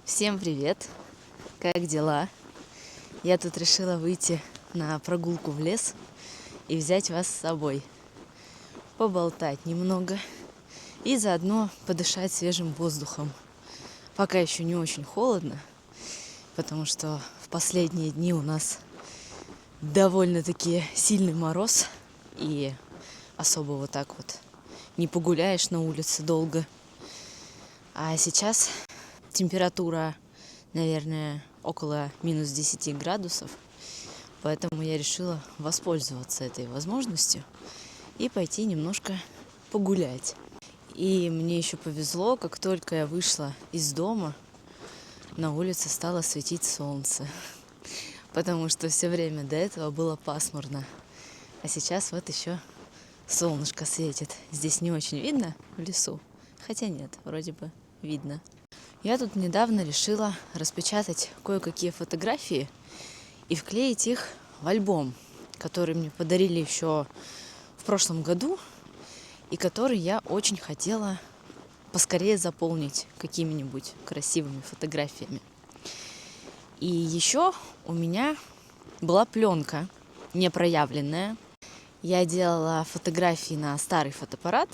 Всем привет! Как дела? Я тут решила выйти на прогулку в лес и взять вас с собой. Поболтать немного и заодно подышать свежим воздухом. Пока еще не очень холодно, потому что в последние дни у нас довольно-таки сильный мороз, и особо вот так вот не погуляешь на улице долго. А сейчас температура, наверное, около минус 10 градусов, поэтому я решила воспользоваться этой возможностью и пойти немножко погулять. И мне еще повезло, как только я вышла из дома, на улице стало светить солнце, потому что все время до этого было пасмурно, а сейчас вот еще солнышко светит. Здесь не очень видно в лесу, хотя нет, вроде бы видно. Я тут недавно решила распечатать кое-какие фотографии и вклеить их в альбом, который мне подарили еще в прошлом году и который я очень хотела поскорее заполнить какими-нибудь красивыми фотографиями. И еще у меня была пленка непроявленная. Я делала фотографии на старый фотоаппарат,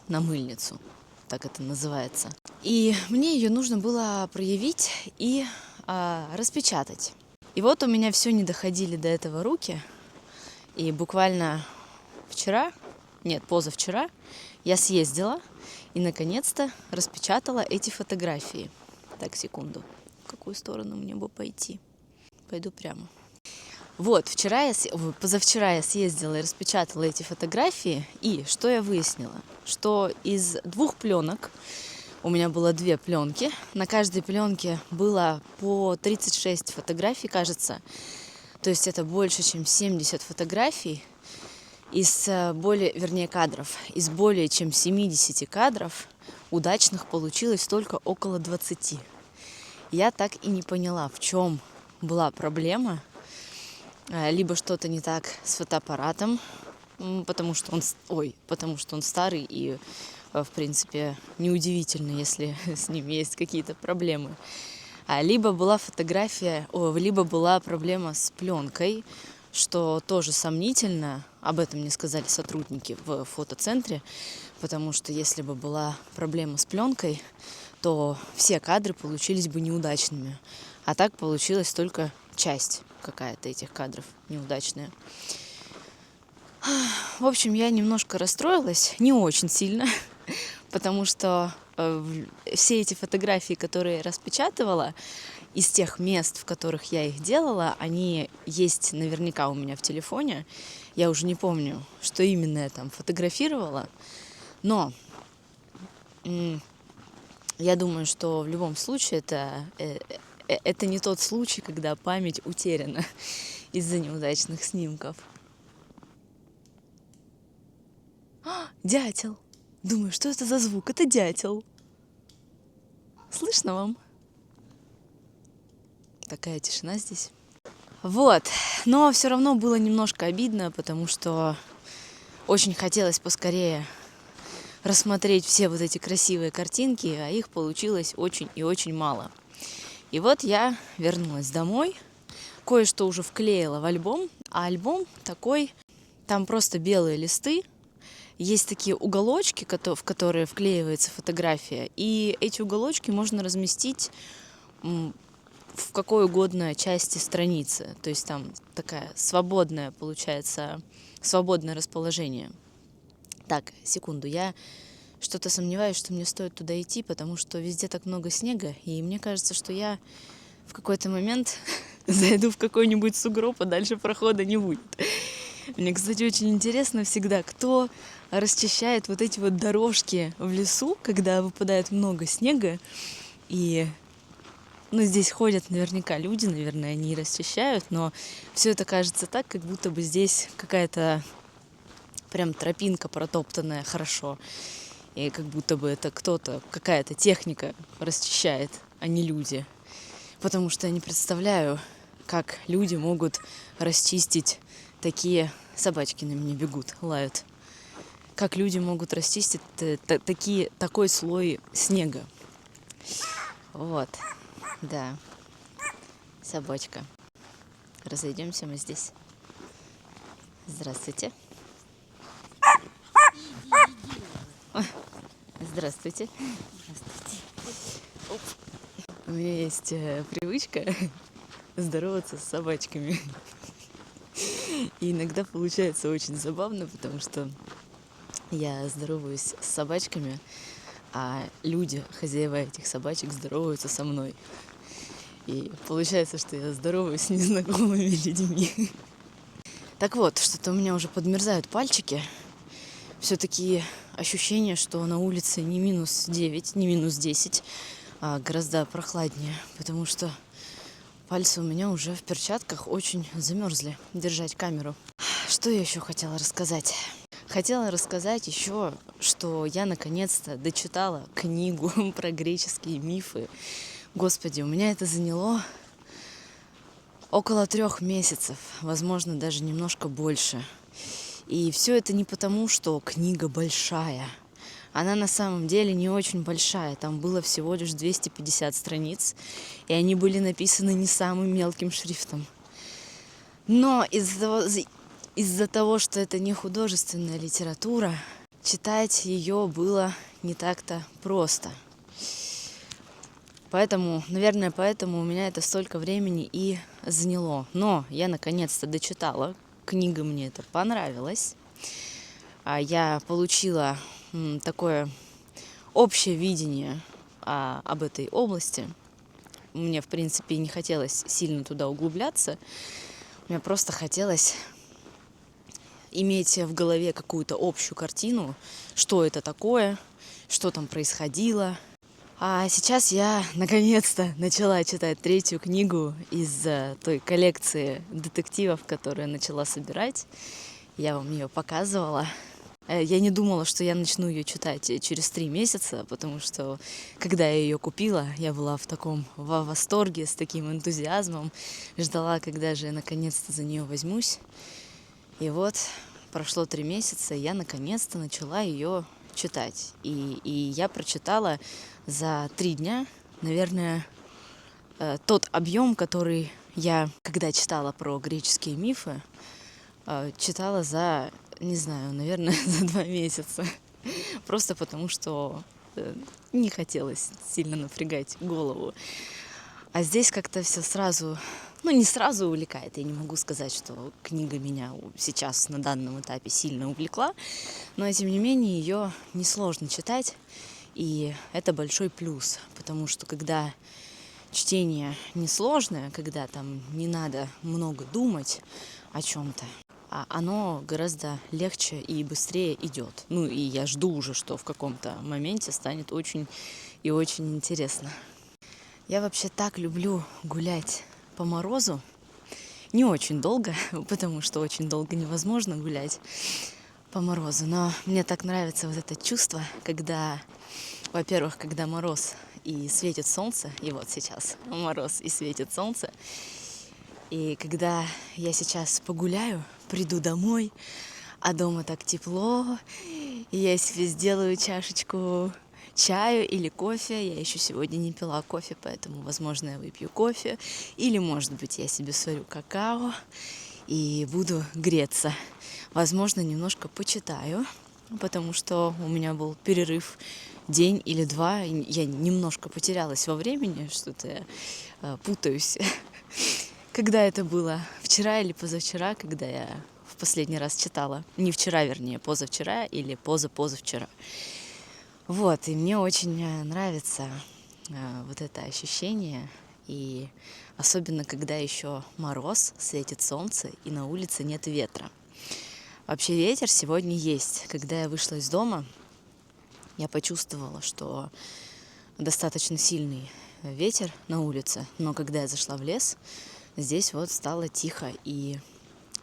на мыльницу, так это называется. И мне ее нужно было проявить и распечатать. И вот у меня все не доходили до этого руки. И буквально позавчера я съездила и наконец-то распечатала эти фотографии. Так, секунду. В какую сторону мне бы пойти? Пойду прямо. Вот, позавчера я съездила и распечатала эти фотографии. И что я выяснила? Что из 2 пленок, у меня было 2 пленки, на каждой пленке было по 36 фотографий, кажется. То есть это больше, чем 70 фотографий кадров. Из более чем 70 кадров удачных получилось только около 20. Я так и не поняла, в чем была проблема. Либо что-то не так с фотоаппаратом, потому что он старый и, в принципе, неудивительно, если с ним есть какие-то проблемы. Либо была проблема с пленкой, что тоже сомнительно. Об этом мне сказали сотрудники в фотоцентре, потому что если бы была проблема с пленкой, то все кадры получились бы неудачными. А так получилась только часть какая-то этих кадров неудачная. В общем, я немножко расстроилась, не очень сильно, потому что все эти фотографии, которые я распечатывала, из тех мест, в которых я их делала, они есть наверняка у меня в телефоне. Я уже не помню, что именно я там фотографировала, но я думаю, что в любом случае это не тот случай, когда память утеряна из-за неудачных снимков. Дятел! Думаю, что это за звук? Это дятел. Слышно вам? Такая тишина здесь. Вот. Но все равно было немножко обидно, потому что очень хотелось поскорее рассмотреть все вот эти красивые картинки, а их получилось очень и очень мало. И вот я вернулась домой, кое-что уже вклеила в альбом, а альбом такой, там просто белые листы, есть такие уголочки, в которые вклеивается фотография, и эти уголочки можно разместить в какой угодно части страницы, то есть там такая свободное, получается, свободное расположение. Так, секунду, я что-то сомневаюсь, что мне стоит туда идти, потому что везде так много снега, и мне кажется, что я в какой-то момент зайду в какой-нибудь сугроб, а дальше прохода не будет. Мне, кстати, очень интересно всегда, кто расчищает вот эти вот дорожки в лесу, когда выпадает много снега, и здесь ходят наверняка люди, наверное, они расчищают, но все это кажется так, как будто бы здесь какая-то прям тропинка протоптанная хорошо. И как будто бы это какая-то техника расчищает, а не люди. Потому что я не представляю, как люди могут расчистить такие... Собачки на меня бегут, лают. Как люди могут расчистить такой слой снега. Вот. Да, собачка. Разойдемся мы здесь. Здравствуйте. Ой, здравствуйте. У меня есть привычка здороваться с собачками. И иногда получается очень забавно, потому что я здороваюсь с собачками, а люди, хозяева этих собачек, здороваются со мной. И получается, что я здороваюсь с незнакомыми людьми. Так вот, что-то у меня уже подмерзают пальчики. Все-таки ощущение, что на улице не -9, не -10, а гораздо прохладнее, потому что пальцы у меня уже в перчатках очень замерзли держать камеру. Что я еще хотела рассказать? Хотела рассказать еще, что я наконец-то дочитала книгу про греческие мифы. Господи, у меня это заняло около 3 месяцев, возможно, даже немножко больше. И все это не потому, что книга большая. Она на самом деле не очень большая. Там было всего лишь 250 страниц, и они были написаны не самым мелким шрифтом. Но из-за того, что это не художественная литература, читать ее было не так-то просто. Наверное, поэтому у меня это столько времени и заняло. Но я наконец-то дочитала. Книга мне это понравилась. Я получила такое общее видение об этой области. Мне, в принципе, не хотелось сильно туда углубляться. Мне просто хотелось иметь в голове какую-то общую картину, что это такое, что там происходило. А сейчас я наконец-то начала читать 3-ю книгу из той коллекции детективов, которую я начала собирать. Я вам ее показывала. Я не думала, что я начну ее читать через 3 месяца, потому что, когда я ее купила, я была в таком восторге, с таким энтузиазмом, ждала, когда же я наконец-то за нее возьмусь. И вот прошло 3 месяца, и я наконец-то начала ее читать. И я прочитала за 3 дня, наверное, тот объем, который я, когда читала про греческие мифы, читала за, не знаю, наверное, за 2 месяца. Просто потому, что не хотелось сильно напрягать голову. А здесь как-то все сразу, не сразу увлекает. Я не могу сказать, что книга меня сейчас на данном этапе сильно увлекла, но тем не менее ее несложно читать, и это большой плюс, потому что когда чтение несложное, когда там не надо много думать о чем-то, оно гораздо легче и быстрее идет. И я жду уже, что в каком-то моменте станет очень и очень интересно. Я вообще так люблю гулять по морозу. Не очень долго, потому что очень долго невозможно гулять по морозу. Но мне так нравится вот это чувство, когда, во-первых, когда мороз и светит солнце, и вот сейчас мороз и светит солнце, и когда я сейчас погуляю, приду домой, а дома так тепло, и я себе сделаю чашечку чаю или кофе. Я еще сегодня не пила кофе, поэтому, возможно, я выпью кофе. Или, может быть, я себе сварю какао и буду греться. Возможно, немножко почитаю, потому что у меня был перерыв день или 2. Я немножко потерялась во времени, что-то я путаюсь. Когда это было? Вчера или позавчера, когда я в последний раз читала? Не вчера, вернее, позавчера или позапозавчера. Вот, и мне очень нравится вот это ощущение, и особенно когда еще мороз, светит солнце, и на улице нет ветра. Вообще ветер сегодня есть. Когда я вышла из дома, я почувствовала, что достаточно сильный ветер на улице, но когда я зашла в лес, здесь вот стало тихо и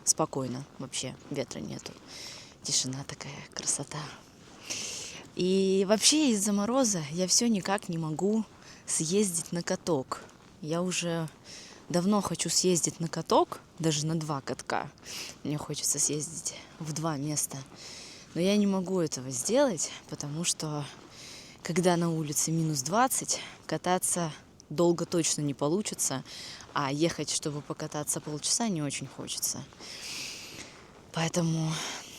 спокойно. Вообще ветра нету. Тишина такая, красота. И вообще из-за мороза я все никак не могу съездить на каток. Я уже давно хочу съездить на каток, даже на 2 катка. Мне хочется съездить в 2 места. Но я не могу этого сделать, потому что когда на улице -20, кататься долго точно не получится, а ехать, чтобы покататься полчаса, не очень хочется. Поэтому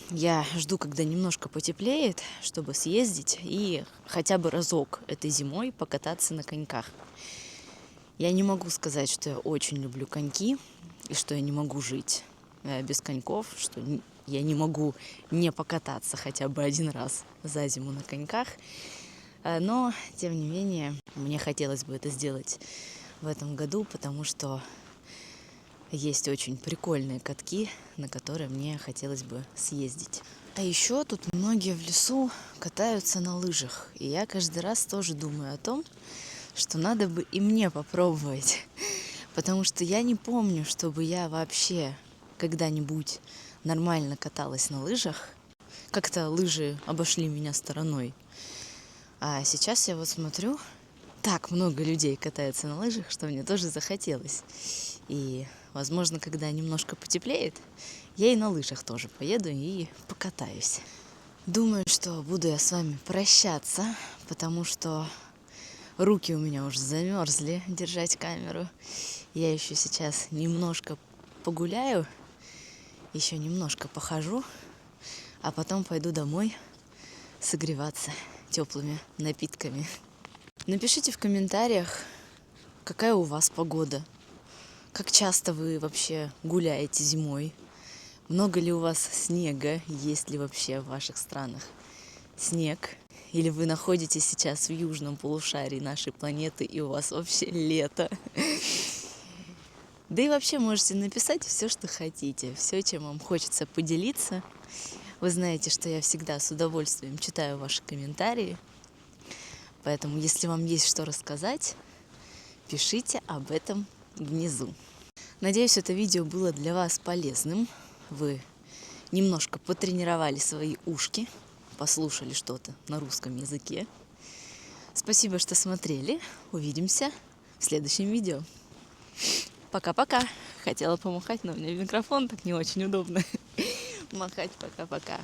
я жду, когда немножко потеплеет, чтобы съездить и хотя бы разок этой зимой покататься на коньках. Я не могу сказать, что я очень люблю коньки и что я не могу жить без коньков, что я не могу не покататься хотя бы один раз за зиму на коньках. Но, тем не менее, мне хотелось бы это сделать в этом году, потому что есть очень прикольные катки, на которые мне хотелось бы съездить. А еще тут многие в лесу катаются на лыжах. И я каждый раз тоже думаю о том, что надо бы и мне попробовать. Потому что я не помню, чтобы я вообще когда-нибудь нормально каталась на лыжах. Как-то лыжи обошли меня стороной. А сейчас я вот смотрю, так много людей катается на лыжах, что мне тоже захотелось. И, возможно, когда немножко потеплеет, я и на лыжах тоже поеду и покатаюсь. Думаю, что буду я с вами прощаться, потому что руки у меня уже замерзли держать камеру. Я еще сейчас немножко погуляю, еще немножко похожу, а потом пойду домой согреваться теплыми напитками. Напишите в комментариях, какая у вас погода, как часто вы вообще гуляете зимой, много ли у вас снега, есть ли вообще в ваших странах снег, или вы находитесь сейчас в южном полушарии нашей планеты и у вас вообще лето. Да и вообще можете написать все, что хотите, все, чем вам хочется поделиться. Вы знаете, что я всегда с удовольствием читаю ваши комментарии. Поэтому, если вам есть что рассказать, пишите об этом внизу. Надеюсь, это видео было для вас полезным. Вы немножко потренировали свои ушки, послушали что-то на русском языке. Спасибо, что смотрели. Увидимся в следующем видео. Пока-пока. Хотела помахать, но у меня микрофон так не очень удобно. Махать пока-пока.